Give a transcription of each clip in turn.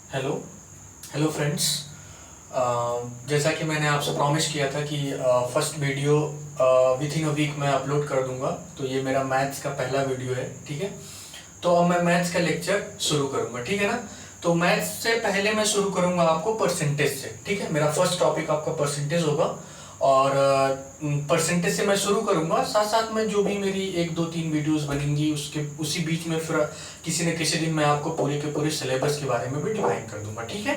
Hello hello friends. जैसा कि मैंने आपसे प्रॉमिस किया था कि first video within a week मैं अपलोड कर दूंगा, तो ये मेरा मैथ्स का पहला वीडियो है। ठीक है, तो अब मैं मैथ्स का लेक्चर शुरू करूंगा। ठीक है ना। तो मैथ्स से पहले मैं शुरू करूंगा आपको परसेंटेज से। ठीक है, मेरा फर्स्ट टॉपिक आपका परसेंटेज होगा और परसेंटेज से मैं शुरू करूंगा। साथ साथ में जो भी मेरी एक दो तीन वीडियोस बनेंगी उसके उसी बीच में फिर किसी न किसी दिन मैं आपको पूरे के पूरे सिलेबस के बारे में भी डिफाइन कर दूंगा। ठीक है,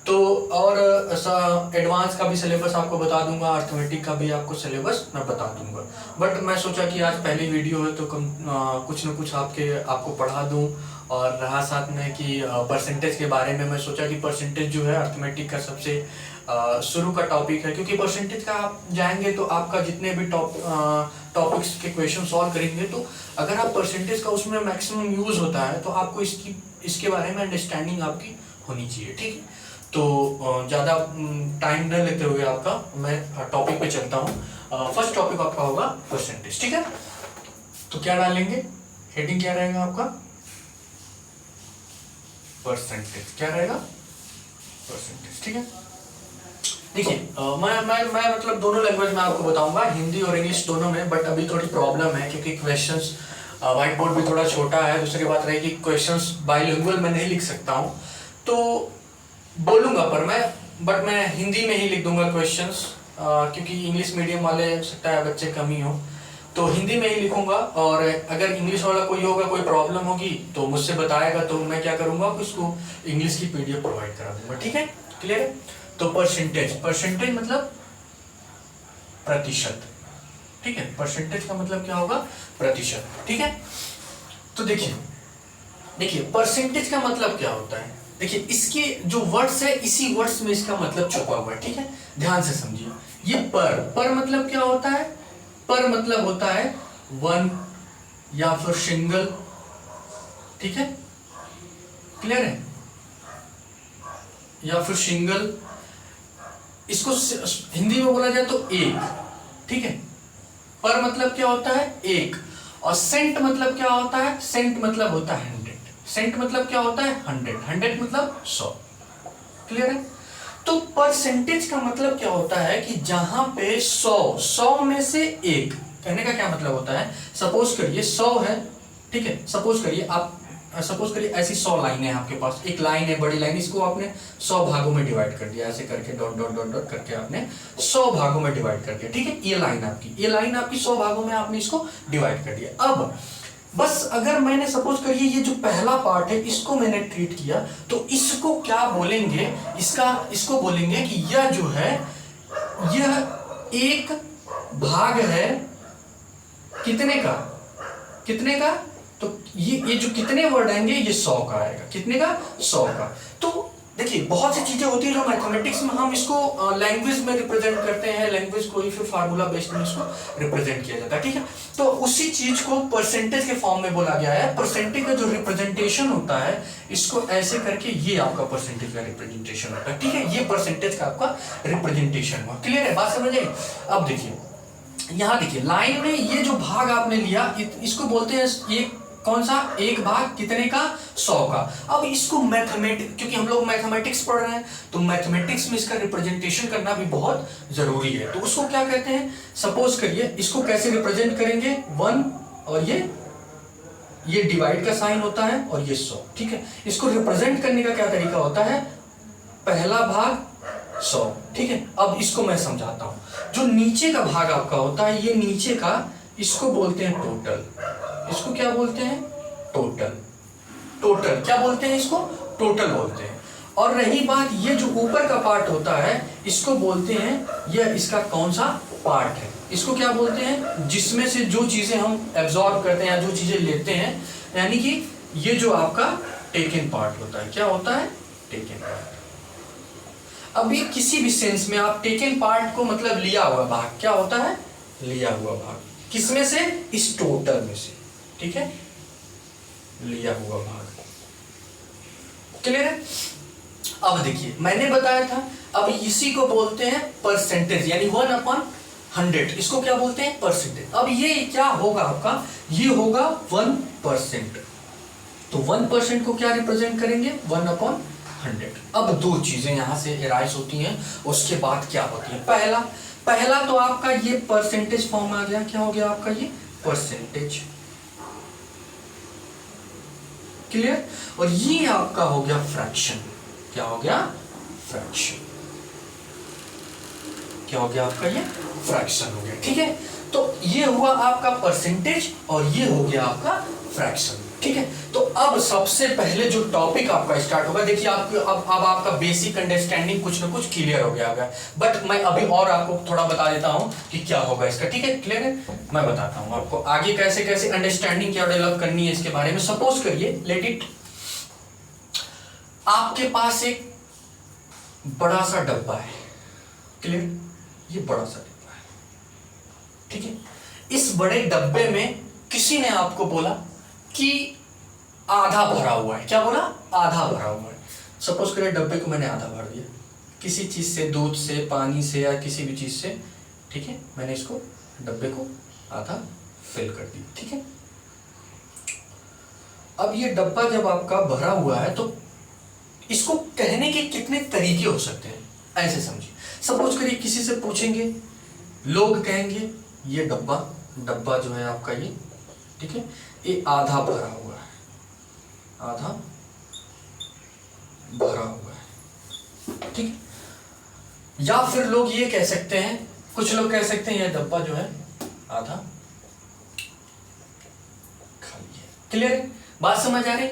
तो और ऐसा एडवांस का भी सिलेबस आपको बता दूंगा, अर्थमेटिक का भी आपको सिलेबस मैं बता दूंगा। बट मैं सोचा कि आज पहली वीडियो है तो कुछ न कुछ आपको पढ़ा दूं। और रहा साथ में कि परसेंटेज के बारे में मैं सोचा कि परसेंटेज जो है अर्थमेटिक का सबसे शुरू का टॉपिक है, क्योंकि परसेंटेज का आप जाएंगे तो आपका जितने भी टॉपिक्स के क्वेश्चन सॉल्व करेंगे तो अगर आप परसेंटेज का उसमें मैक्सिमम यूज होता है तो आपको इसके बारे में अंडरस्टैंडिंग आपकी होनी चाहिए। ठीक है, तो ज़्यादा टाइम न लेते हुए आपका मैं टॉपिक पे चलता हूँ। फर्स्ट टॉपिक आपका होगा परसेंटेज। ठीक है, तो क्या डालेंगे, हेडिंग क्या रहेगा आपका, परसेंटेज। क्या रहेगा, परसेंटेज। ठीक है, देखिए मैं मतलब दोनों लैंग्वेज में आपको बताऊंगा, हिंदी और इंग्लिश दोनों में। बट अभी थोड़ी प्रॉब्लम है क्योंकि क्वेश्चंस व्हाइट बोर्ड भी थोड़ा छोटा है। दूसरी बात रहेगी क्वेश्चंस बाइलिंगुअल में नहीं लिख सकता हूँ, तो बोलूंगा पर मैं हिंदी में ही लिख दूंगा क्वेश्चंस, क्योंकि इंग्लिश मीडियम वाले सकता है बच्चे कम ही हो, तो हिंदी में ही लिखूंगा। और अगर इंग्लिश वाला कोई होगा, कोई प्रॉब्लम होगी तो मुझसे बताएगा, तो मैं क्या करूंगा उसको इंग्लिश की पीडीएफ प्रोवाइड करा दूंगा। ठीक है, क्लियर है। तो परसेंटेज मतलब प्रतिशत। ठीक है, परसेंटेज का मतलब क्या होगा, प्रतिशत। ठीक है, तो देखिए परसेंटेज का मतलब क्या होता है। देखिए इसके जो वर्ड्स है इसी वर्ड्स में इसका मतलब छुपा हुआ है। ठीक है, ध्यान से समझिए। ये पर मतलब क्या होता है, पर मतलब होता है वन या फिर सिंगल। ठीक है, क्लियर है, या फिर सिंगल। इसको हिंदी में बोला जाए तो एक। ठीक है, पर मतलब क्या होता है एक। और सेंट मतलब क्या होता है, सेंट मतलब होता है 100। सेंट मतलब क्या होता है 100, 100 मतलब 100। क्लियर है। तो परसेंटेज का मतलब क्या होता है कि जहां पे 100 में से एक, कहने का क्या मतलब होता है, सपोज करिए 100 है। ठीक है, सपोज करिए ऐसी 100 लाइनें हैं आपके पास। एक लाइन है, बड़ी लाइन, इसको आपने 100 भागों में डिवाइड कर दिया, ऐसे करके डॉट डॉट डॉट डॉट करके आपने 100 भागों में डिवाइड कर दिया। ठीक है, ये लाइन आपकी 100 भागों में आपने इसको डिवाइड कर दिया। अब बस अगर मैंने सपोज करिए ये जो पहला पार्ट है इसको मैंने ट्रीट किया, तो इसको क्या बोलेंगे, इसको बोलेंगे कि यह जो है यह एक भाग है कितने का। तो ये जो कितने वर्ड आएंगे ये 100 का आएगा। कितने का, 100 का। तो देखिए बहुत सी चीजें होती है जो मैथमेटिक्स में हम इसको लैंग्वेज में रिप्रेजेंट करते हैं, लैंग्वेज को ही फिर फार्मूला बेस्ड में इसको रिप्रेजेंट किया जाता है। ठीक है, तो उसी चीज को परसेंटेज के फॉर्म में बोला गया है। परसेंटेज का जो रिप्रेजेंटेशन होता है इसको ऐसे करके ये आपका परसेंटेज का रिप्रेजेंटेशन होता है। ठीक है, ये परसेंटेज का आपका रिप्रेजेंटेशन हुआ। क्लियर है, बात समझ आई। अब देखिए यहां देखिए लाइन में ये जो भाग आपने लिया इसको बोलते हैं ये कौन सा, एक भाग कितने का, 100 का। अब इसको क्योंकि हम लोग मैथमेटिक्स पढ़ रहे हैं तो मैथमेटिक्स में इसका रिप्रेजेंटेशन करना भी बहुत जरूरी है। तो उसको क्या कहते हैं, सपोज करिए इसको कैसे रिप्रेजेंट करेंगे, 1 और ये डिवाइड का साइन होता है और ये 100। ठीक है, इसको रिप्रेजेंट करने का क्या तरीका होता है, पहला भाग 100। ठीक है, अब इसको मैं समझाता हूं। जो नीचे का भाग आपका होता है, ये नीचे का, इसको बोलते हैं टोटल। इसको क्या बोलते हैं, टोटल क्या बोलते हैं, इसको टोटल बोलते हैं। और रही बात ये जो ऊपर का पार्ट होता है इसको बोलते हैं, यह इसका कौन सा पार्ट है, इसको क्या बोलते हैं, जिसमें से जो चीजें हम एब्जॉर्ब करते हैं या जो चीजें लेते हैं, यानी कि ये जो आपका टेकन पार्ट होता है। क्या होता है, टेकन पार्ट। अभी किसी भी सेंस में आप टेकन पार्ट को मतलब लिया हुआ भाग, क्या होता है, लिया हुआ भाग। किसमें से, इस टोटल में से। ठीक है, लिया हुआ भाग। क्लियर है। अब देखिए मैंने बताया था, अब इसी को बोलते हैं परसेंटेज, यानी 1/100। इसको क्या बोलते हैं, परसेंटेज। अब ये क्या होगा आपका, ये होगा 1%। तो 1% को क्या रिप्रेजेंट करेंगे, 1/100। 100। अब दो चीजें यहां से एराइज होती हैं, उसके बाद क्या होती है। पहला तो आपका ये परसेंटेज फॉर्म आ गया, क्या हो गया आपका ये परसेंटेज, क्लियर। और ये आपका हो गया फ्रैक्शन, क्या हो गया फ्रैक्शन, क्या हो गया आपका ये फ्रैक्शन हो गया, ठीक है। तो ये हुआ आपका परसेंटेज और ये हो गया आपका फ्रैक्शन, ठीक है। तो अब सबसे पहले जो टॉपिक आपका स्टार्ट होगा, देखिए आपको अब आपका बेसिक अंडरस्टैंडिंग कुछ ना कुछ क्लियर हो गया होगा, बट मैं अभी और आपको थोड़ा बता देता हूं कि क्या होगा इसका, ठीक है। क्लियर है, मैं बताता हूं आपको आगे कैसे कैसे अंडरस्टैंडिंग क्या डेवलप करनी है इसके बारे में। सपोज करिए, लेट इट, आपके पास एक बड़ा सा डब्बा है, क्लियर, ये बड़ा सा डब्बा है, ठीक है। इस बड़े डब्बे में किसी ने आपको बोला कि आधा भरा हुआ है, क्या बोला, आधा भरा हुआ है। सपोज करिए डब्बे को मैंने आधा भर दिया किसी चीज से, दूध से, पानी से या किसी भी चीज से, ठीक है। मैंने इसको डब्बे को आधा फिल कर दिया, ठीक है। अब ये डब्बा जब आपका भरा हुआ है तो इसको कहने के कितने तरीके हो सकते हैं, ऐसे समझिए। सपोज करिए किसी से पूछेंगे, लोग कहेंगे ये डब्बा जो है आपका ये, ठीक है, ये आधा भरा हुआ है, आधा भरा हुआ है, ठीक है। या फिर लोग ये कह सकते हैं, कुछ लोग कह सकते हैं ये डब्बा जो है आधा खाली है, क्लियर है, बात समझ आ रही।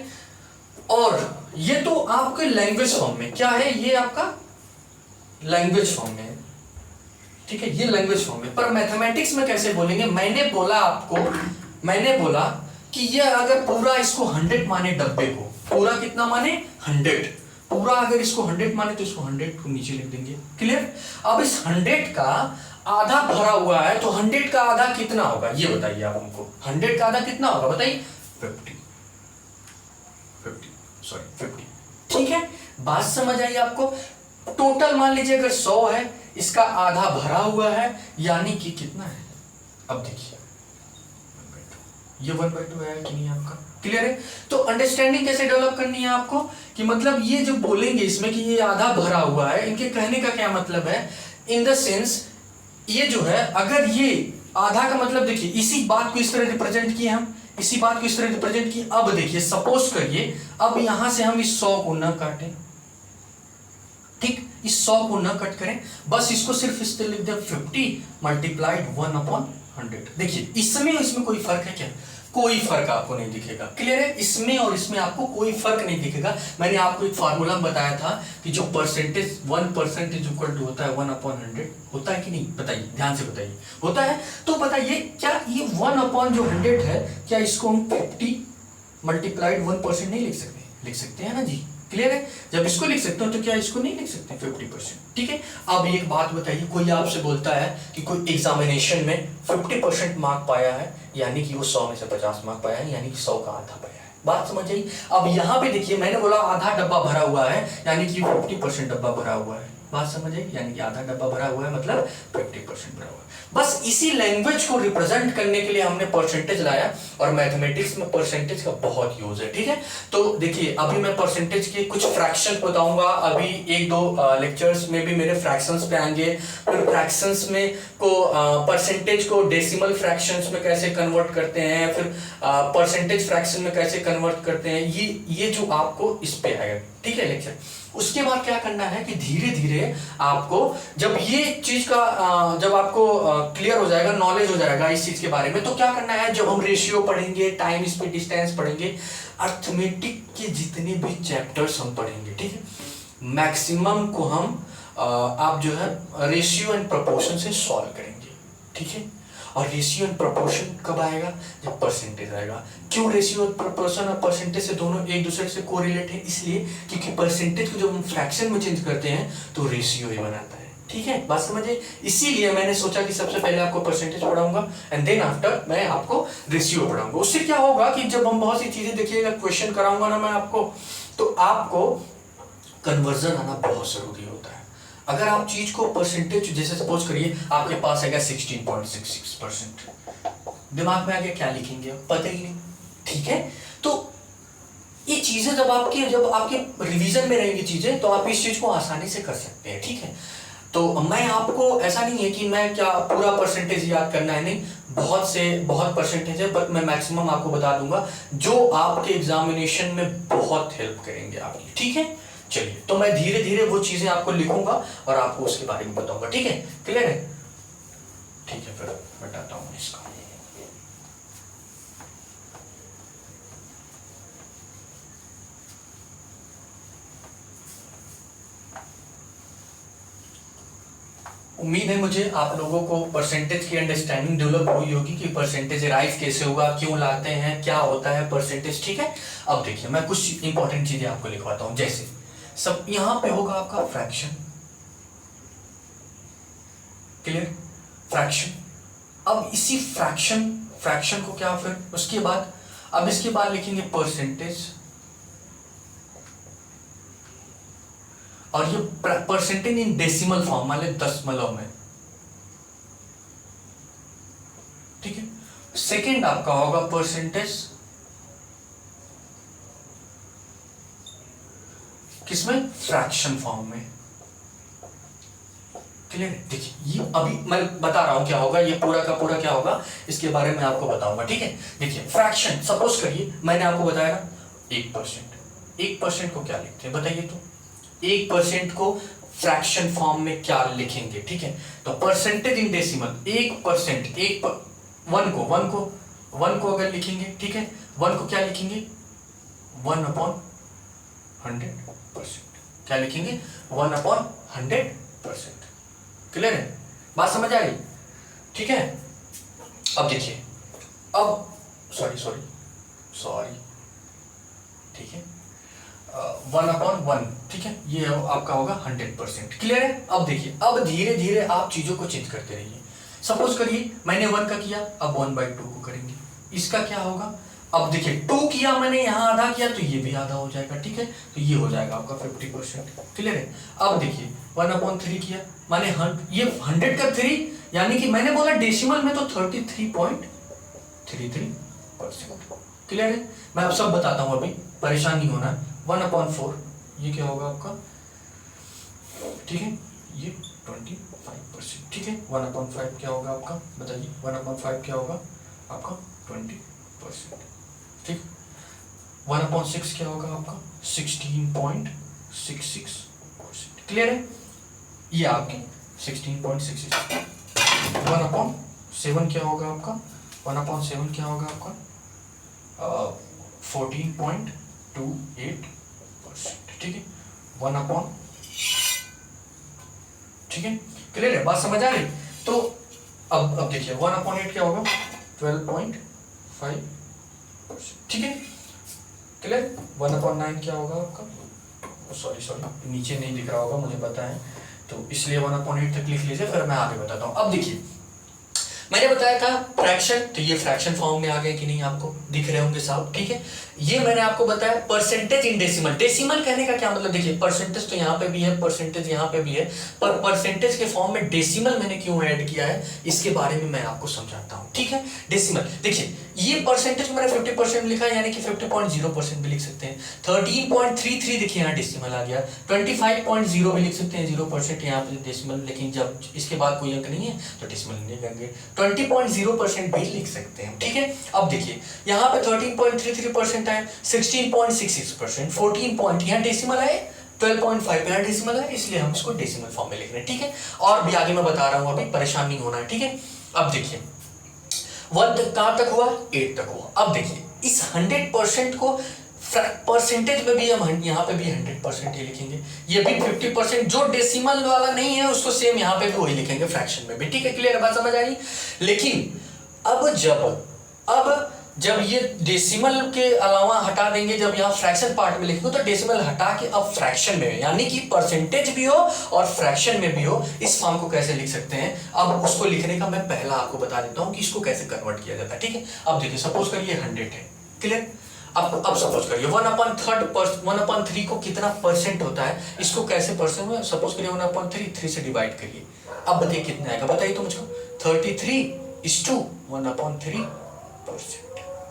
और ये तो आपके लैंग्वेज फॉर्म में क्या है, ये आपका लैंग्वेज फॉर्म में है, ठीक है, ये लैंग्वेज फॉर्म में। पर मैथमेटिक्स में कैसे बोलेंगे, मैंने बोला कि ये अगर पूरा इसको 100 माने, डब्बे को पूरा कितना माने 100, पूरा अगर इसको 100 माने तो इसको 100 को नीचे लिख देंगे, क्लियर। अब इस 100 का आधा भरा हुआ है तो 100 का आधा कितना होगा ये बताइए आप हमको, 100 का आधा कितना होगा बताइए, 50, ठीक है। बात समझ आई आपको। टोटल मान लीजिए अगर 100 है, इसका आधा भरा हुआ है, यानी कि कितना है, अब देखिए 1/2, ये 1/2 है कि नहीं आपका, क्लियर है। तो अंडरस्टैंडिंग कैसे डेवलप करनी है आपको, कि मतलब ये जो बोलेंगे इसमें कि ये आधा भरा हुआ है, इनके कहने का क्या मतलब है, इन द सेंस ये जो है, अगर ये आधा का मतलब देखिए, इसी बात को इस तरह रिप्रेजेंट किए हम, इसी बात को इस तरह रिप्रेजेंट किए। अब देखिए सपोज करिए, अब यहां से हम इस 100 को न काटें, ठीक, इस 100 को न कट करें, बस इसको सिर्फ इस तरह लिख दें 50 मल्टीप्लाइड 1/100। देखिए इसमें कोई फर्क है क्या, कोई फर्क आपको नहीं दिखेगा, क्लियर है। इसमें और इसमें आपको कोई फर्क नहीं दिखेगा। मैंने आपको एक फार्मूला बताया था कि जो परसेंटेज 1% इज इक्वल टू होता है 1/100, होता है कि नहीं, बताइए, ध्यान से बताइए, होता है। तो बताइए क्या ये 1/100 है, क्या इसको हम 50 मल्टीप्लाइड 1% नहीं लिख सकते, लिख सकते हैं ना जी, क्लियर है। जब इसको लिख सकते हो तो क्या इसको नहीं लिख सकते 50%, ठीक है। अब एक बात बताइए, कोई आपसे बोलता है कि कोई एग्जामिनेशन में 50% मार्क पाया है, यानी कि वो 100 में से 50 मार्क पाया है, यानी कि 100 का आधा पाया है, बात समझ आई। अब यहाँ पे देखिए मैंने बोला आधा डब्बा भरा हुआ है, यानी कि 50% डब्बा भरा हुआ है, बात समझ आई, यानी कि आधा डब्बा भरा हुआ है मतलब 50% भरा हुआ है। बस इसी लैंग्वेज को रिप्रेजेंट करने के लिए हमने परसेंटेज लाया, और मैथमेटिक्स में परसेंटेज का बहुत यूज है, ठीक है। तो देखिए अभी मैं परसेंटेज के कुछ फ्रैक्शन बताऊंगा, अभी 1-2 लेक्चर्स में भी मेरे फ्रैक्शंस पे आएंगे, फिर फ्रैक्शंस में को परसेंटेज को डेसिमल फ्रैक्शंस में कैसे कन्वर्ट करते हैं, फिर परसेंटेज फ्रैक्शन में कैसे कन्वर्ट करते हैं, ये जो आपको इस पे आएगा, ठीक है, लेक्चर। उसके बाद क्या करना है कि धीरे धीरे आपको जब ये चीज का जब आपको क्लियर हो जाएगा, नॉलेज हो जाएगा इस चीज के बारे में, तो क्या करना है, जब हम रेशियो पढ़ेंगे, टाइम स्पीड डिस्टेंस पढ़ेंगे, अर्थमेटिक के जितने भी चैप्टर्स हम पढ़ेंगे, ठीक है, मैक्सिमम को हम आप जो है रेशियो एंड प्रोपोर्शन से सॉल्व करेंगे, ठीक है। और रेशियो एंड प्रोपोर्शन कब आएगा, जब परसेंटेज आएगा। क्यों रेशियो प्रोपोर्शन और परसेंटेज से दोनों एक दूसरे से कोरिलेट है, इसलिए क्योंकि परसेंटेज को जब हम फ्रैक्शन में चेंज करते हैं तो रेशियो ही बनाता है, ठीक है, बात समझिए। इसीलिए मैंने सोचा कि सबसे पहले आपको परसेंटेज पढ़ाऊंगा एंड देन आफ्टर मैं आपको रेशियो पढ़ाऊंगा। उससे क्या होगा कि जब हम बहुत सी चीजें देखिएगा, क्वेश्चन कराऊंगा ना मैं आपको, तो आपको कन्वर्जन आना बहुत जरूरी होता है। अगर आप चीज को परसेंटेज, जैसे सपोज करिए आपके पास आएगा 16.66%, दिमाग में आगे क्या लिखेंगे पता ही नहीं, ठीक है। तो ये चीजें जब आपके रिवीजन में रहेंगी चीजें, तो आप इस चीज को आसानी से कर सकते हैं, ठीक है। तो मैं आपको, ऐसा नहीं है कि मैं क्या पूरा परसेंटेज याद करना है, नहीं, बहुत परसेंटेज है, बट मैं मैक्सिमम आपको बता दूंगा जो आपके एग्जामिनेशन में बहुत हेल्प करेंगे आपकी, ठीक है। चलिए, तो मैं धीरे धीरे वो चीजें आपको लिखूंगा और आपको उसके बारे में बताऊंगा, ठीक है, क्लियर है। ठीक है, फिर बताता हूं इसका। उम्मीद है मुझे आप लोगों को परसेंटेज की अंडरस्टैंडिंग डेवलप हुई होगी कि परसेंटेज राइज कैसे होगा, क्यों लाते हैं, क्या होता है परसेंटेज, ठीक है। अब देखिए, मैं कुछ इंपॉर्टेंट चीजें आपको लिखवाता हूं। जैसे सब यहां पे होगा आपका फ्रैक्शन, क्लियर, फ्रैक्शन। अब इसी फ्रैक्शन को क्या, फिर उसके बाद, अब इसके बाद लिखेंगे परसेंटेज, और ये परसेंटेज इन डेसिमल फॉर्म, मान लो दशमलव में, ठीक है। सेकेंड आपका होगा परसेंटेज किसमें, फ्रैक्शन फॉर्म में, क्लियर है। देखिए, ये अभी मैं बता रहा हूं क्या होगा, ये पूरा का पूरा क्या होगा इसके बारे में आपको बताऊंगा, ठीक है। देखिए, फ्रैक्शन, सपोज करिए मैंने आपको बताया 1%, 1% को क्या लिखते हैं बताइए, तो 1% को फ्रैक्शन फॉर्म में क्या लिखेंगे, ठीक है। तो परसेंटेज इन डेसिमल 1%, वन को अगर लिखेंगे, ठीक है, वन को क्या लिखेंगे, 1/100%, क्या लिखेंगे, 1/100%, क्लियर है, बात समझ आ रही, ठीक है। अब देखिए, अब सॉरी, ठीक है, 1/1, ठीक है, ये आपका होगा 100%, क्लियर है। अब देखिए, अब धीरे धीरे आप चीजों को चेंज करते रहिए। सपोज करिए मैंने 1 का किया, अब 1/2 को करेंगे, इसका क्या होगा, अब देखिए 2 किया मैंने, यहां आधा किया तो ये भी आधा हो जाएगा, ठीक है, तो ये हो जाएगा आपका 50%, क्लियर है। अब देखिए 1/3 किया, माने ये 100 का 3, यानी कि मैंने बोला डेसिमल में तो 33.33%, क्लियर है। मैं अब सब बताता हूं, अभी परेशान नहीं होना। 1/4, ये क्या होगा आपका, ठीक है, ये 25%, ठीक है। 1/5 क्या होगा आपका, बताइए, 1/5 क्या होगा आपका 20%, ठीक। 1/6 क्या होगा आपका 16.66%, क्लियर है, ये आपकी 16.66। 1/7 क्या होगा आपका, 1/7 क्या होगा आपका 14.28%, ठीक है। 1/, ठीक है, क्लियर है, बात समझ आ रही। तो अब देखिए 1/8 क्या होगा 12.5%, ठीक है, क्लियर। 1/9 क्या होगा आपका, सॉरी नीचे नहीं दिख रहा होगा, मुझे पता है, तो इसलिए 1/8 तक लिख लीजिए, फिर मैं आगे बताता हूं। अब देखिए, मैंने बताया था फ्रैक्शन, तो ये फ्रैक्शन फॉर्म में आ गए कि नहीं, आपको दिख रहे होंगे साहब, ठीक है। ये मैंने आपको बताया परसेंटेज इन डेसिमल, डेसिमल कहने का क्या मतलब, देखिए परसेंटेज तो यहाँ पे भी है, परसेंटेज यहाँ पे भी है, पर परसेंटेज के फॉर्म में डेसिमल मैंने क्यों ऐड किया है, इसके बारे में मैं आपको समझाता हूँ, ठीक है। डेसिमल, देखिए ये परसेंटेज मैंने 50% लिखा है, यानी कि 50.0% भी लिख सकते हैं। 13.33 देखिए यहाँ डेसिमल आ गया। 25.0 भी लिख सकते हैं 0%, यहाँ पे डेसिमल, लेकिन जब इसके बाद कोई अंक नहीं है तो डेसिमल नहीं लेंगे। 20.0% भी लिख सकते हैं, ठीक है। अब देखिए यहाँ पे 13.33% है, 16.66%, 14 पॉइंट यहाँ डेसिमल है, 12.5 यहाँ डेसिमल है, इसलिए हम इसको डेसिमल फॉर्म में लिख रहे हैं, ठीक है। और भी आगे मैं बता रहा हूँ, अभी परेशान नहीं होना है, ठीक है। अब देखिए 1 तक कहां तक हुआ, 8 तक हुआ। अब देखिए इस 100% को परसेंटेज में भी हम यहाँ पे भी 100% ही लिखेंगे, ये भी 50%, जो डेसिमल वाला नहीं है उसको सेम यहाँ पे भी वही लिखेंगे फ्रैक्शन में भी, ठीक है, क्लियर, बात समझ आ रही। लेकिन अब जब ये डेसिमल के अलावा हटा देंगे, जब यहाँ फ्रैक्शन पार्ट में लिखेंगे तो डेसिमल हटा के अब फ्रैक्शन में, यानी कि परसेंटेज भी हो और फ्रैक्शन में भी हो, इस फॉर्म को कैसे लिख सकते हैं, अब उसको लिखने का मैं पहला आपको बता देता हूँ कि इसको कैसे कन्वर्ट किया जाता है, ठीक है। अब देखिए सपोज करिए 100 है, क्लियर। अब सपोज करिए 1/3 को कितना परसेंट होता है, इसको कैसे परसेंट में, सपोज करिए 1/3 3 से डिवाइड करिए, अब बताइए कितना आएगा, बताइए तो मुझको, 33:1/3%,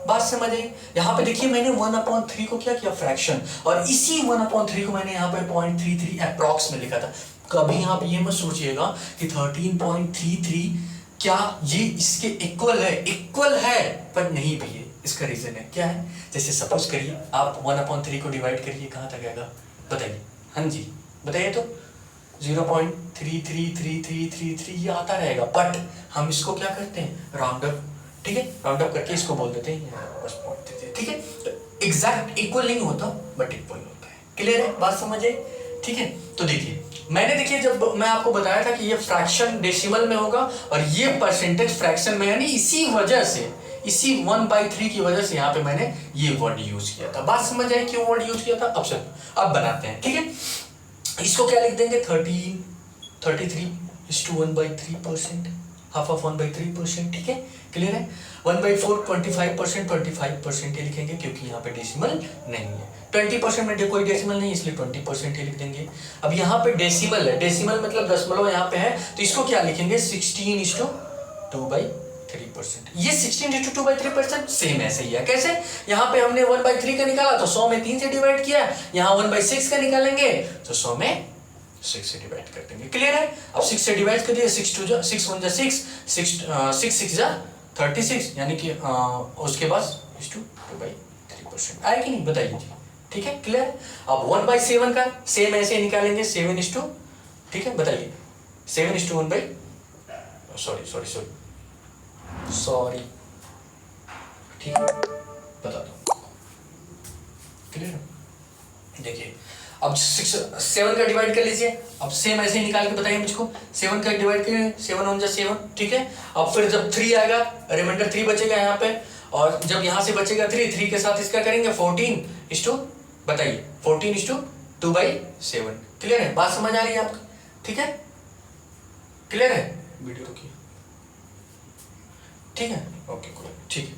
बात समझ आई। यहाँ पे देखिए मैंने 1/3 को क्या किया, फ्रैक्शन, और इसी 1/3 को मैंने यहाँ पे 0.33 अप्रॉक्स में लिखा था। कभी आप ये मत सोचिएगा कि 13.33 क्या ये इसके इक्वल है, इक्वल है पर नहीं भी है। इसका रीजन है क्या है, जैसे सपोज करिए आप 1/3 को डिवाइड करिए, कहाँ तक आएगा बताइए। हाँ जी बताइए तो 0.333333 ये आता रहेगा, बट हम इसको क्या करते हैं, राउंड अप, ठीक है, राउंड अप करके इसको बोल देते हैं बस 0.33, ठीक है। तो एग्जैक्ट इक्वल नहीं होता बट इक्वल होता है। क्लियर है, बात समझ आई, ठीक है। तो देखिए मैंने, देखिए जब मैं आपको बताया था कि ये फ्रैक्शन डेसिमल में होगा और ये परसेंटेज फ्रैक्शन में, यानी इसी वजह से, इसी 1/3 की वजह से यहाँ पे मैंने ये वर्ड यूज किया था। बात समझ आए क्यों वर्ड यूज किया था। अब बनाते हैं, ठीक है। इसको क्या लिख देंगे, 33:1/3%, हाफ ऑफ 1/3%, ठीक है। क्लियर है। 1/4 25%, 25% ही लिखेंगे क्योंकि यहाँ पे डेसिमल नहीं है। 20% में कोई डेसिमल नहीं, इसलिए 20% ही लिख देंगे। अब यहाँ पे डेसिमल है, डेसिमल मतलब दशमलव यहाँ पे है, तो इसको क्या लिखेंगे, 16:2/3%। ये 16:2/3% सेम ऐसे ही है। कैसे, यहाँ पे हमने 1/3 का निकाला तो 100 में 3 से डिवाइड किया, यहाँ 1/6 का निकालेंगे तो 100 में 6 से डिवाइड कर देंगे। क्लियर है। अब 6 से डिवाइड कर दिया, 6 1 6 36, यानी कि उसके बाद 2/3% आया कि नहीं बताइए जी, ठीक है। क्लियर। अब 1/7 का सेम ऐसे निकालेंगे, 7, ठीक है, बताइए 7:1 सॉरी, ठीक है, बताता हूँ। क्लियर है। देखिए अब 7 का डिवाइड कर लीजिए, अब सेम ऐसे ही निकाल के बताइए मुझको। 7 का डिवाइड करें, 7 1 7, ठीक है। अब फिर जब 3 आएगा, रिमाइंडर 3 बचेगा यहाँ पे, और जब यहाँ से बचेगा 3 के साथ इसका करेंगे 14:, बताइए 14:2/7। क्लियर है, बात समझ आ रही है आपको, ठीक है। क्लियर है, वीडियो रुकिए, ठीक है, ओके ठीक है,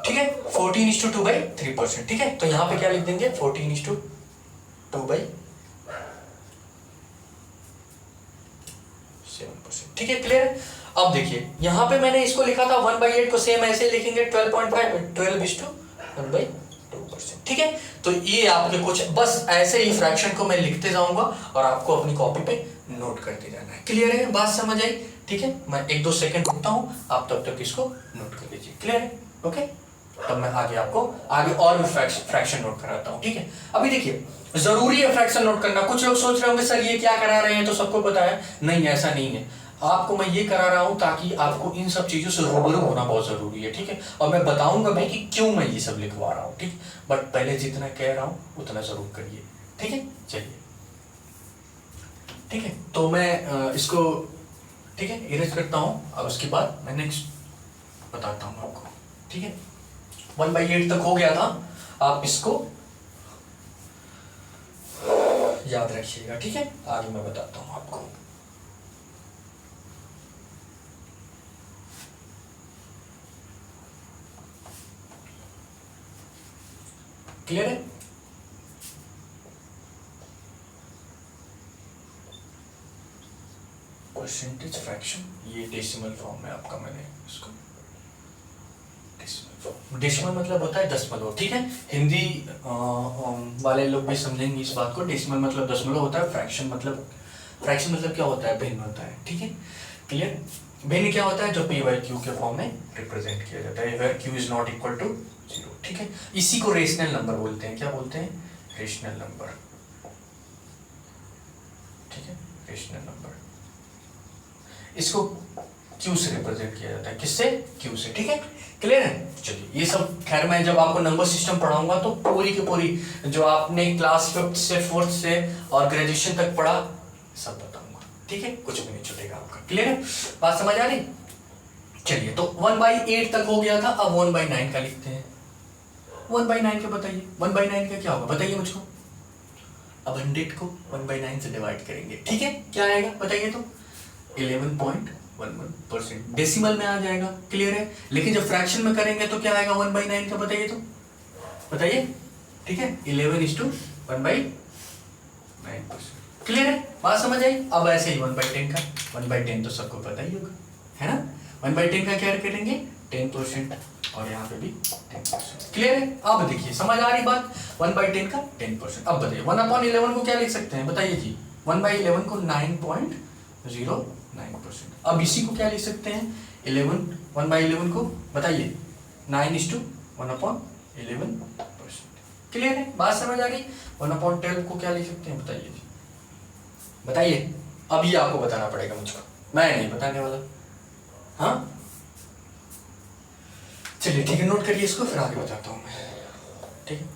ठीक है। 14:2/3%, ठीक है। तो यहाँ पे क्या लिख देंगे, 14:2/7%, ठीक है। क्लियर। अब देखिए यहाँ पे मैंने इसको लिखा था 1/8 को सेम ऐसे लिखेंगे 12.5, 12:1/2%, ठीक है। तो ये आपके कुछ बस ऐसे ही फ्रैक्शन को मैं लिखते जाऊंगा और आपको अपनी कॉपी पे नोट करते जाना है। क्लियर है, बात समझ आई, ठीक है। मैं 1-2 सेकंड रुकता हूँ, आप तब तक इसको नोट कर लीजिए। क्लियर है, ओके। तब मैं आपको आगे और भी फ्रैक्शन नोट कराता हूँ, ठीक है। अभी देखिए जरूरी है फ्रैक्शन नोट करना। कुछ लोग सोच रहे होंगे सर ये क्या करा रहे हैं, तो सबको पता है। नहीं, ऐसा नहीं है। आपको मैं ये करा रहा हूँ ताकि आपको इन सब चीजों से रूबरू होना बहुत जरूरी है, ठीक है। और मैं बताऊंगा भी कि क्यों मैं ये सब लिखवा रहा हूँ, ठीक। बट पहले जितना कह रहा हूँ उतना जरूर करिए, ठीक है। चलिए, ठीक है। तो मैं इसको, ठीक है, इरेज करता हूँ। अब उसके बाद मैं नेक्स्ट बताता हूँ आपको, ठीक है। 1/8 तक हो गया था, आप इसको याद रखिएगा, ठीक है। आगे मैं बताता हूँ आपको। क्लियर है। परसेंटेज फ्रैक्शन, ये डेसिमल फॉर्म में आपका मैंने इसको, डेसिमल मतलब होता है दशमलव, ठीक है। हिंदी वाले लोग भी समझेंगे इस बात को। डेसिमल मतलब दशमलव होता है, फ्रैक्शन मतलब क्या होता है, भिन्न होता है, ठीक है। क्लियर। भिन्न क्या होता है, जो p/q के फॉर्म में रिप्रेजेंट किया जाता है, where q is not equal to 0, ठीक है। इसी को रेशनल नंबर बोलते हैं। क्या बोलते हैं, रेशनल नंबर, ठीक है, रेशनल नंबर। इसको q से रिप्रेजेंट किया जाता है, किससे, q से, ठीक है। क्लियर है। चलिए ये सब खैर मैं जब आपको नंबर सिस्टम पढ़ाऊंगा तो पूरी की पूरी जो आपने क्लास 5th से 4th से और ग्रेजुएशन तक पढ़ा सब बताऊंगा, ठीक है। कुछ भी नहीं छूटेगा आपका। क्लियर है, बात समझ आ रही। चलिए तो 1/8 तक हो गया था, अब 1/9 का लिखते हैं। 1/9 का बताइए, 1/9 का क्या होगा बताइए मुझको। अब 100 को 1/9 से डिवाइड करेंगे, ठीक है। क्या आएगा बताइए तो, 11.11% डेसिमल में आ जाएगा। क्लियर है। लेकिन जब फ्रैक्शन में करेंगे तो क्या आएगा 1/9 का, बताइए तो, बताइए, ठीक है। 11:1/9%। क्लियर है, बात समझ आई। अब ऐसे ही 1/10 का, 1/10 तो सबको पता ही होगा, है ना। 1/10 का क्या करेंगे, 10%, और यहाँ पे भी 10%। क्लियर है? अब देखिए समझ आ रही बात, 1/10 का 10%। अब बताइए 1/11 को क्या लिख सकते हैं बताइए जी, 1/11 को 9.09%। अब इसी को क्या लिख सकते हैं 1/11 को बताइए 9:1/11%। क्लियर है? बात समझ आ गई? 1/12 को क्या लिख सकते हैं बताइए जी, बताइए। अब ये आपको बताना पड़ेगा मुझको, मैं नहीं बताने वाला। हाँ चलिए ठीक है, नोट करिए इसको, फिर आगे बताता हूँ मैं। ठीक है,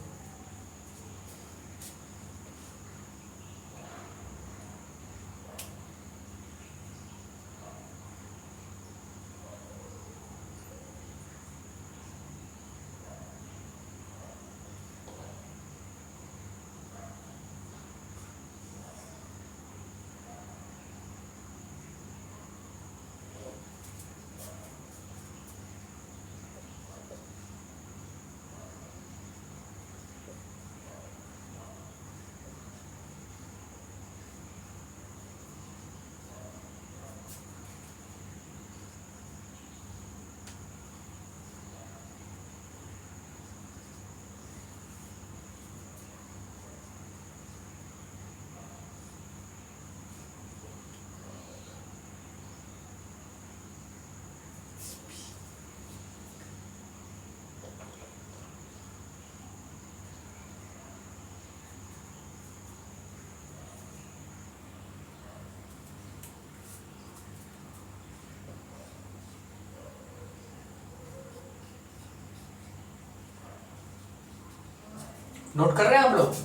नोट कर रहे हैं आप लोग?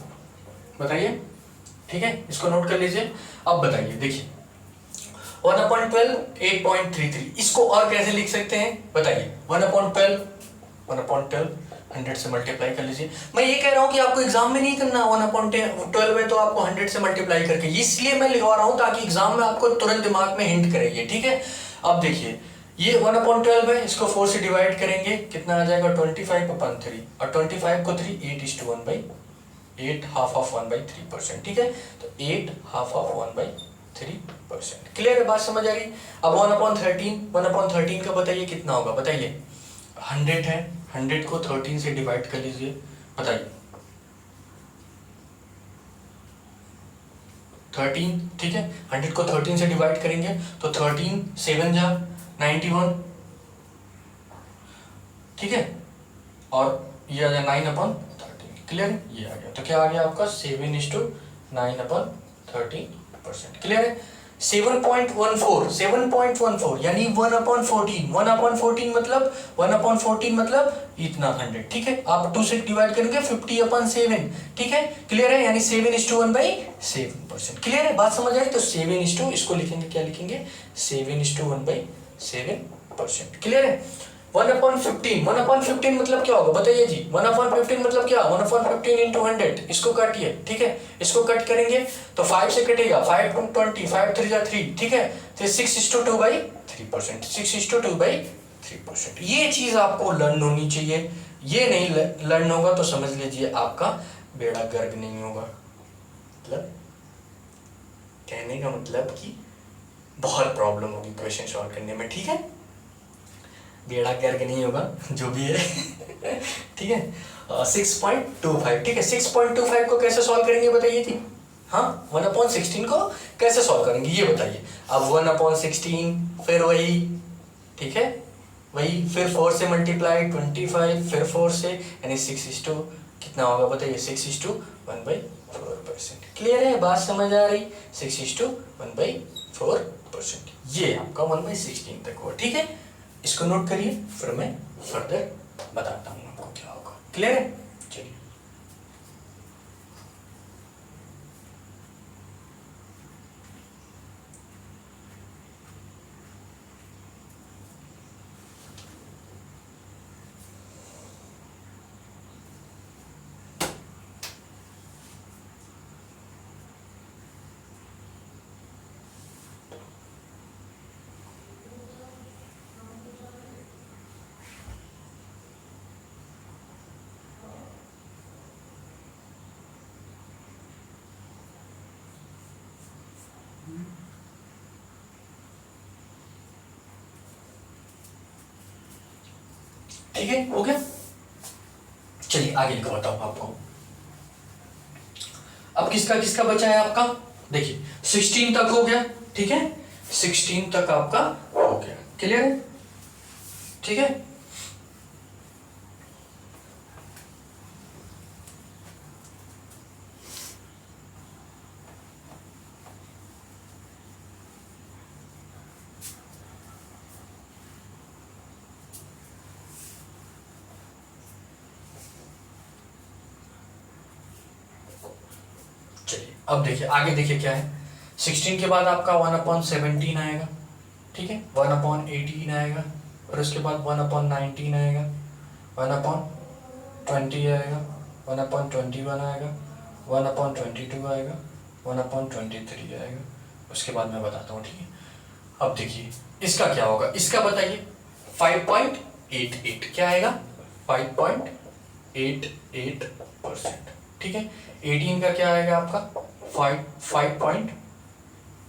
बताइए। ठीक है, इसको नोट कर लीजिए। अब बताइए, देखिए 1/12 8.33, इसको और कैसे लिख सकते हैं बताइए। 1/12 100 से मल्टीप्लाई कर लीजिए। मैं ये कह रहा हूं कि आपको एग्जाम में नहीं करना 1/12 है तो आपको 100 से मल्टीप्लाई करके, इसलिए मैं लिखवा रहा हूं ताकि एग्जाम में आपको तुरंत दिमाग में हिंट करेगी। ठीक है, अब देखिए ये 1/12 है, इसको 4 से डिवाइड करेंगे, कितना आ जाएगा 25/3, और 25 को 3 8 हाफ ऑफ 1/3%। ठीक है, तो 8 हाफ ऑफ 1/3%। क्लियर है? बात समझ आ गई? अब 1/13 का बताइए कितना होगा बताइए। 100 है, 100 को 13 से डिवाइड कर लीजिए, बताइए 13। ठीक है, 100 को 13 से डिवाइड करेंगे तो 13 7 जा 91। ठीक है, और ये आ जाए 9/13। क्लियर है? ये आ गया, तो क्या आ गया आपका 7:9/13%। क्लियर है? 7.14 यानी 1/14। 1/14 मतलब 1/14 मतलब इतना 100। ठीक है, आप 2 से डिवाइड करेंगे 50/7। ठीक है, क्लियर है? यानी 7:1/7%। क्लियर है? बात समझ आई? तो 7 इसको लिखेंगे, क्या लिखेंगे 7:1/7%। क्लियर है? 1/15 मतलब क्या होगा बताइए जी। 1/15 मतलब क्या, 1/15 इंटू 100, इसको काटिए। ठीक है, इसको कट करेंगे तो 5 से कटेगा, 5 2 20, 5 3 3। ठीक है, तो 6:2/3%, 6:2/3%। ये चीज आपको लर्न होनी चाहिए, ये नहीं लर्न होगा तो समझ लीजिए आपका बेड़ा गर्क नहीं होगा। मतलब कहने का मतलब कि बहुत प्रॉब्लम होगी क्वेश्चन सॉल्व करने में। ठीक है, बेड़ा गर्क नहीं होगा जो भी है। ठीक है, 6.25। ठीक है, 6.25 को कैसे सॉल्व करेंगे बताइए थी। हाँ, 1/16 को कैसे सॉल्व करेंगे ये बताइए। अब 1/16 फिर वही, ठीक है, वही फिर 4 से मल्टीप्लाई 25, फिर 4 से, यानी 6 कितना होगा बताइए 6:1/4%। क्लियर है? बात समझ आ रही? 6:1/4%। ये आपका 1/16 तक हुआ। ठीक है, इसको नोट करिए, फिर मैं फर्दर बताता हूँ आपको क्या होगा। क्लियर है? चलिए ठीक है, हो गया। चलिए आगे लिखवाता हूं आपको। अब किसका किसका बचा है आपका, देखिए 16 तक हो गया, ठीक है, 16 तक आपका हो गया, क्लियर है, ठीक है। चलिए अब देखिए आगे, देखिए क्या है, 16 के बाद आपका 1/17 आएगा, ठीक है, 1/18 आएगा, और उसके बाद 1/19 आएगा, 1/20 आएगा, 1/21 आएगा, 1/22 आएगा, 1/23 आएगा, उसके बाद मैं बताता हूँ, ठीक है। अब देखिए इसका क्या होगा, इसका बताइए, 5.88 क्या आएगा, 5.88%, ठीक है। 18 का क्या आएगा आपका, 5 पॉइंट,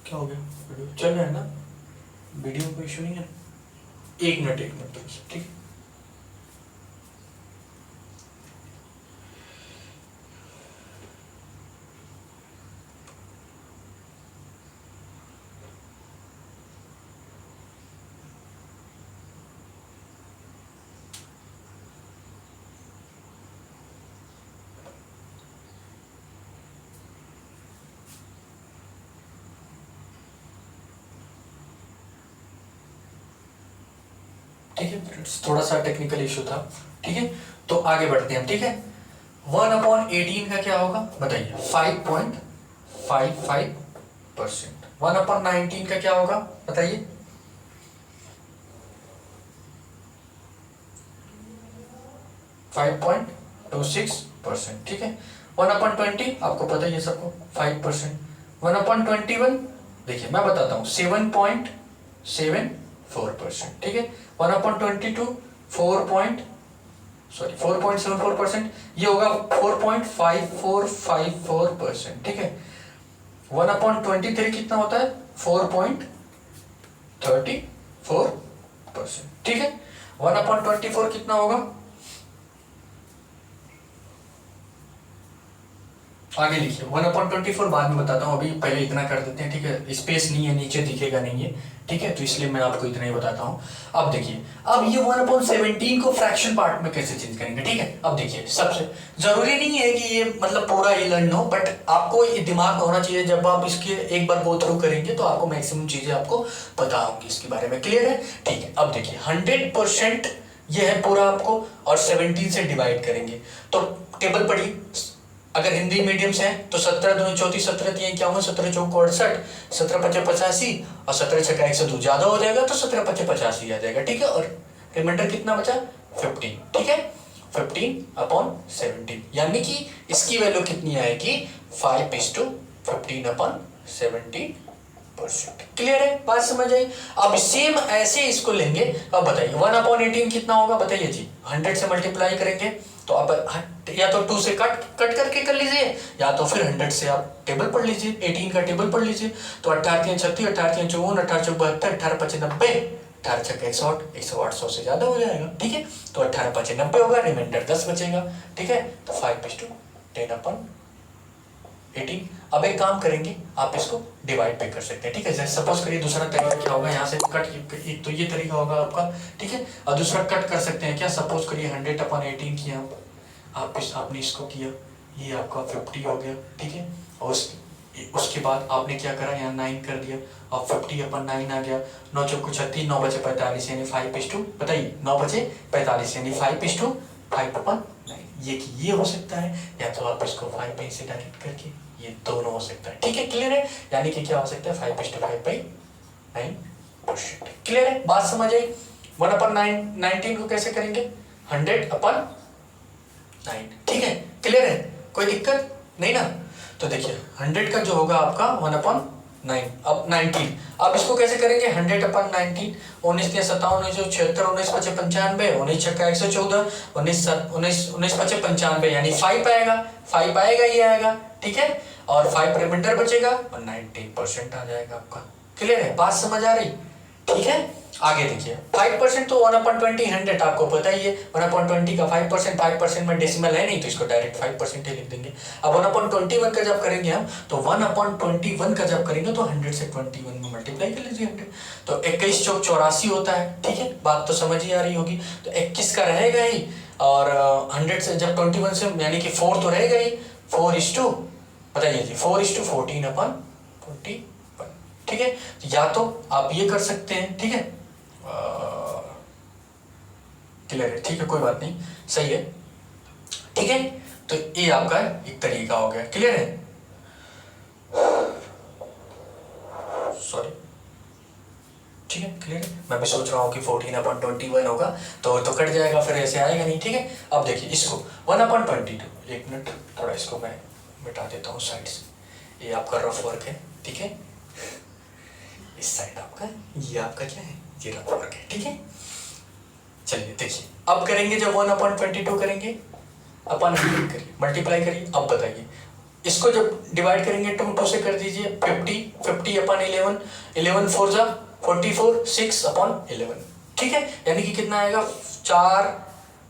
क्या हो गया, वीडियो चल रहा है ना, वीडियो को इशू नहीं है, एक मिनट ठीक है। ठीक है फ्रेंड्स, थोड़ा सा टेक्निकल इशू था, ठीक है। तो आगे बढ़ते हैं, ठीक है। 1/18 का क्या होगा बताइए, 5.55%। 1/19 का क्या होगा बताइए, 5.26%, ठीक है। 1/20 आपको पता ही है सबको, 5%। 1/21 देखिए मैं बताता हूँ, 7.74%, ठीक है। 1/22 4.74%, ये होगा 4.5454%, ठीक है। 1/23 कितना होता है, 4.34%, ठीक है। 1/24 कितना होगा, आगे लिखिए, 1/24 बाद में बताता हूँ, अभी पहले इतना कर देते हैं, ठीक है। स्पेस नहीं है, नीचे दिखेगा नहीं है, ठीक है, तो इसलिए मैं आपको इतना ही बताता हूँ। अब देखिए, अब ये 1/17 को फ्रैक्शन पार्ट में कैसे चेंज करेंगे, ठीक है। अब देखिए, सबसे जरूरी नहीं है कि ये मतलब पूरा ही लर्न हो, बट आपको ये दिमाग होना चाहिए, जब आप इसके एक बार गो थ्रू करेंगे तो आपको मैक्सिमम चीजें आपको पता होंगी इसके बारे में, क्लियर है, ठीक है। अब देखिए 100% ये है पूरा आपको, और 17 से डिवाइड करेंगे, तो टेबल पढ़िए। अगर हिंदी मीडियम से है तो 17 दूनी 34, 17 3 51, 17 चौक 68, 17 5 85, और 17 6 102 ज्यादा हो जाएगा तो 17 5 85 आ जाएगा, ठीक है। और रिमाइंडर कितना बचा, 15, ठीक है, 15/17, यानी कि इसकी वैल्यू कितनी आएगी, 5:15/17%, क्लियर है, बात समझ आई। अब सेम ऐसे इसको लेंगे, अब बताइए 1/18 कितना होगा बताइए जी, 100 से मल्टीप्लाई करेंगे तो अब या तो 2 से कट करके कर लीजिए, या तो फिर 100 से आप टेबल पढ़ लीजिए, 18 का टेबल पढ़ लीजिए। तो 18 3 36, 18 3 54, 18 चौक 72, 18 5 90, 18 6 108, 108 100 से ज्यादा हो जाएगा, ठीक है। तो 18 5 90 होगा, रिमाइंडर 10 बचेगा, ठीक है। तो 5:10/18। अब एक काम करेंगे, आप इसको डिवाइड पे कर सकते हैं, ठीक है। जैसे सपोज करिए दूसरा तरीका क्या होगा, यहाँ से कट, एक तो ये तरीका होगा आपका, ठीक है, और दूसरा कट कर सकते हैं क्या, सपोज करिए 100/18 किया आप आपने इसको किया, ये आपका 50 हो गया, ठीक है। और उसके बाद आपने क्या करा, यहाँ 9 कर दिया, और 50/9 आ गया, 9 चौक 36, 9 बचे 45, यानी 5:, बताइए 9 बचे 45, यानी 5:5/9, ये हो सकता है, या तो आप इसको 5 से डायरेक्ट करके, ये दोनों हो सकता है, ठीक है, क्लियर है। यानी कि क्या हो सकता है, 5:5/9%, क्लियर है, बात समझ आई। 1/19 को कैसे करेंगे, 100/9, ठीक है, क्लियर है, कोई दिक्कत नहीं ना। तो देखिए 100 का जो होगा आपका 1/9, अब 19, अब इसको कैसे करेंगे, 100/19, 19 3 57, 1976, 19 5 95, 19 6 114, 19 5 95, यानी 5 आएगा, 5 आएगा, ये आएगा, ठीक है। और 5 रिमाइंडर बचेगा और 19% आ जाएगा आपका, क्लियर है, बात समझ आ रही, ठीक है। आगे देखिए 5% तो 1/20 100 आपको पता ही है। 1/20 का 5%, 5% में डेसिमल है नहीं तो इसको डायरेक्ट 5% ही लिख देंगे। अब 1/21 का जब करेंगे हम तो 1/21 का जब करेंगे तो 100 से 21 में मल्टीप्लाई कर लीजिए 100, तो 21 चौक 84 होता है। ठीक है, बात तो समझ ही आ रही होगी। तो 21 का रहेगा ही, और 100 से जब 21 से यानी कि 4 तो रहेगा ही, 4:, बताइए जी 4:14/21। ठीक है, या तो आप ये कर सकते हैं। ठीक है, क्लियर है? ठीक है, कोई बात नहीं, सही है। ठीक है, तो ये आपका एक तरीका हो गया। क्लियर है? सॉरी, ठीक है, क्लियर है। मैं भी सोच रहा हूँ कि 14/21 होगा तो कट जाएगा, फिर ऐसे आएगा नहीं। ठीक है, अब देखिए इसको 1/22, एक मिनट, थोड़ा इसको मैं मिटा देता हूँ साइड से। ये आपका रफ वर्क है। ठीक है, इस साइड आपका, ये आपका क्या है, ये रफ वर्क है। ठीक है, चलिए देखिए अब करेंगे जब 1/22 करेंगे, अपन करिए, मल्टीप्लाई करिए। अब बताइए इसको जब डिवाइड करेंगे 2 से कर दीजिए 50/11, 11 4 जा 44, 6/11। ठीक है, यानी कि कितना आएगा, 4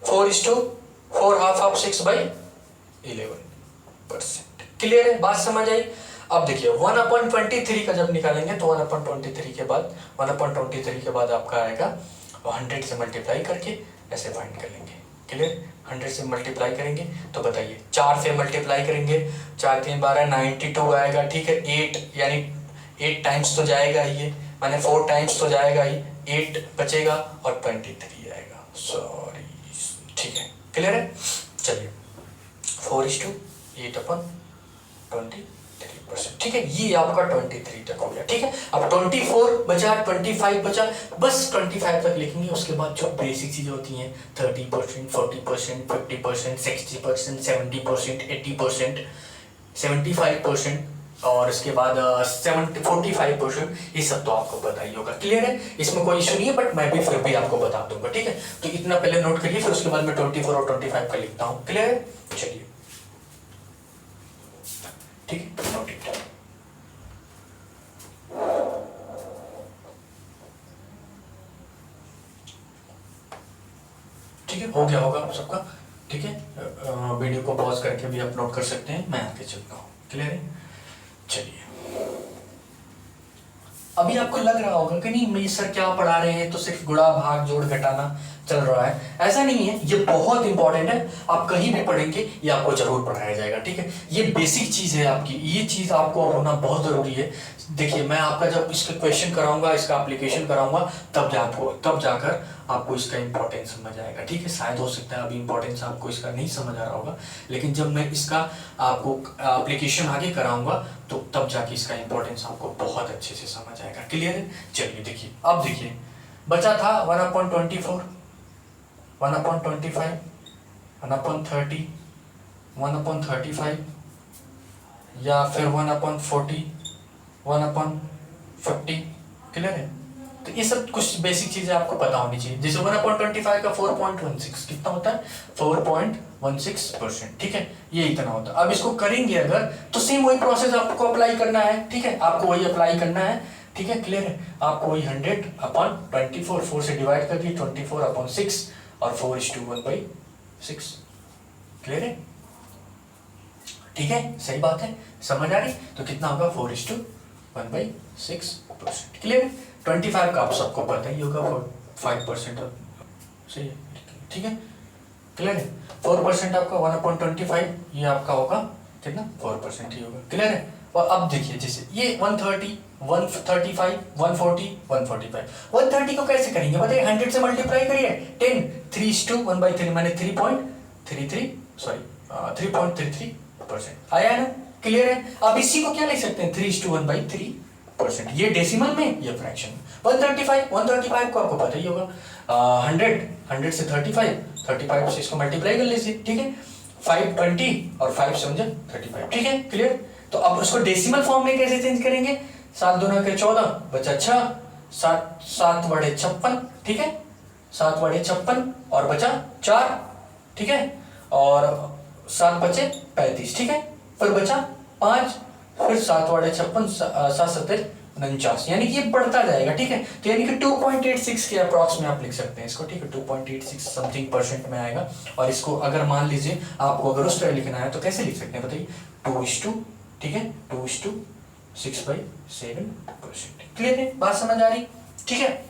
4:4 हाफ ऑफ 6/11%। क्लियर है, बात समझ आई? अब देखिए 1/23 का जब निकालेंगे तो 1/23 के बाद 1/23 के बाद आपका आएगा 100 से मल्टीप्लाई करके ऐसे फाइंड कर लेंगे। क्लियर, 100 से मल्टीप्लाई करेंगे तो बताइए 4 से मल्टीप्लाई करेंगे, 4 3 12 92 आएगा। ठीक है, 8 यानी 8 टाइम्स तो जाएगा ही, ये माने 4 टाइम्स तो जाएगा ही, 8 बचेगा और 23 आएगा। सॉरी, ठीक है, क्लियर है? चलिए 4:8/23%। ठीक है, ये आपका 23 तक हो गया। ठीक है, अब 24 बचा, 25 बचा, बस 25 तक लिखेंगे। उसके बाद जो बेसिक चीजें होती हैं 30%, 40%, 50%, 60%, 70%, 80%, 75%, और इसके बाद 45%, ये सब तो आपको पता ही होगा। क्लियर है, इसमें कोई इशू नहीं है, बट मैं भी फिर भी आपको बता दूंगा। ठीक है, तो इतना पहले नोट करिए, फिर उसके बाद मैं 24 और 25 का लिखता हूँ। क्लियर है? चलिए, ठीक है, नोट इट। ठीक है, हो गया होगा आप सबका। ठीक है, वीडियो को पॉज करके भी आप नोट कर सकते हैं, मैं आगे चलता हूँ। क्लियर है? चलिए, अभी आपको लग रहा होगा कि नहीं मेरे सर क्या पढ़ा रहे हैं, तो सिर्फ गुणा भाग जोड़ घटाना चल रहा है। ऐसा नहीं है, ये बहुत इंपॉर्टेंट है। आप कहीं भी पढ़ेंगे ये आपको जरूर पढ़ाया जाएगा। ठीक है, ये बेसिक चीज है आपकी, ये चीज आपको होना बहुत जरूरी है। देखिए मैं आपका जब इसका क्वेश्चन कराऊंगा, इसका एप्लीकेशन कराऊंगा, तब जाकर आपको इसका इंपॉर्टेंस समझ आएगा। ठीक है, शायद हो सकता है अभी इंपॉर्टेंस आपको इसका नहीं समझ आ रहा होगा, लेकिन जब मैं इसका आपको एप्लीकेशन आगे कराऊंगा तो तब जाके इसका इंपॉर्टेंस आपको बहुत अच्छे से समझ आएगा। क्लियर है? चलिए देखिए, अब देखिए बचा था 1/24, 1/25, 1/30, 1/35, या फिर 1/40, 1/50। क्लियर है? तो ये सब कुछ बेसिक चीजें आपको पता होनी चाहिए। जैसे 1/25 का 4.16 कितना होता है, 4.16%। ठीक है, ये इतना होता है। अब इसको करेंगे अगर तो सेम वही प्रोसेस आपको अप्लाई करना है। ठीक है, आपको वही अप्लाई करना है। ठीक है, क्लियर है? आपको वही 100/24, 4 से डिवाइड कर दिए, 24/6 और 4:1/6। क्लियर है? ठीक है, सही बात है, समझ आ रही? तो कितना होगा, 4:1/6%। क्लियर है? 25 का आप सबको पता ही होगा, 5% सही है। ठीक है, क्लियर है? 4% आपका 1/25, ये आपका होगा कितना, 4% ही होगा। क्लियर है? और अब देखिए जैसे ये 130, 135, 140, 145, 130 को कैसे करेंगे बताइए, 100 से मल्टीप्लाई करिए, 10, 3:1/3 मैंने 3.33% आया है ना? क्लियर है? अब इसी को क्या लिख सकते हैं, 3:1/3%। ये डेसिमल में, ये फ्रैक्शन में। 135 को आपको पता ही होगा, 100 से 35 से इसको मल्टीप्लाई कर लीजिए। ठीक है, 520 और 5 समझे 35। ठीक है, क्लियर? तो अब उसको डेसिमल फॉर्म में कैसे चेंज करेंगे, 7 दूना के 14 बचा 6, 7/56। ठीक है, 7/56 और बचा 4। ठीक है, और 7 बचे 35। ठीक है, फिर बचा 5, फिर 7/56, 7 7 49, यानी कि ये बढ़ता जाएगा, ठीक है। तो यानी कि 2.86 के अप्रॉक्स में आप लिख सकते हैं इसको, ठीक है। 2.86 समथिंग परसेंट में आएगा। और इसको अगर मान लीजिए आपको अगर उस तरह लिखना है तो कैसे लिख सकते हैं बताइए, 2:, ठीक है, 2:6/7%। क्लियर है, बात समझ आ रही, ठीक है।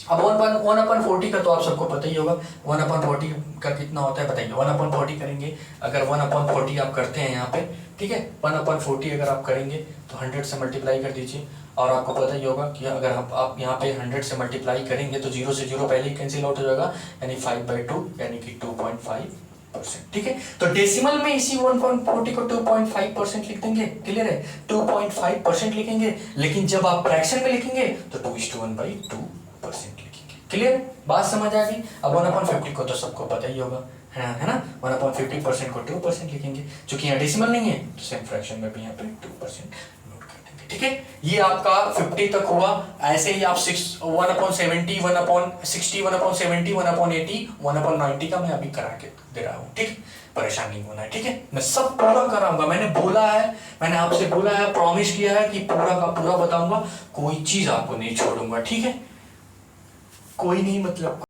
अब 1/40 का तो आप सबको पता ही होगा, 1/40 का कितना होता है बताइए। 1/40 करेंगे, अगर 1/40 आप करते हैं यहाँ पे, ठीक है, 1/40 अगर आप करेंगे तो 100 से मल्टीप्लाई कर दीजिए। और आपको पता ही होगा कि अगर आप यहाँ पे 100 से मल्टीप्लाई करेंगे तो 0 से 0 पहले ही कैंसिल आउट हो जाएगा, यानी 5/2 यानी कि 2.5%, ठीक है। तो डेसिमल में इसी 1/40 को 2.5% लिख देंगे, क्लियर है, 2.5% लिखेंगे। लेकिन जब आप फ्रैक्शन में लिखेंगे तो 2:1/2% लिखेंगे, क्लियर, बात समझ आ गई। अब 1/50 को तो सबको पता ही होगा, है ना, 1/50% को 2% लिखेंगे। चूंकि यहाँ डेसिमल नहीं है तो सेम फ्रैक्शन में भी यहाँ पे 2% नोट कर देंगे, ठीक है। ये आपका 50 तक हुआ। ऐसे ही आप 1/70, 1/60, 1/70, 1/80, 1/90 का मैं अभी करा के दे रहा हूँ, ठीक, परेशान नहीं होना है, ठीक है। मैं सब पूरा कराऊंगा, मैंने बोला है, मैंने आपसे बोला है, प्रॉमिस किया है कि पूरा का पूरा बताऊंगा, कोई चीज आपको नहीं छोड़ूंगा, ठीक है, कोई नहीं मतलब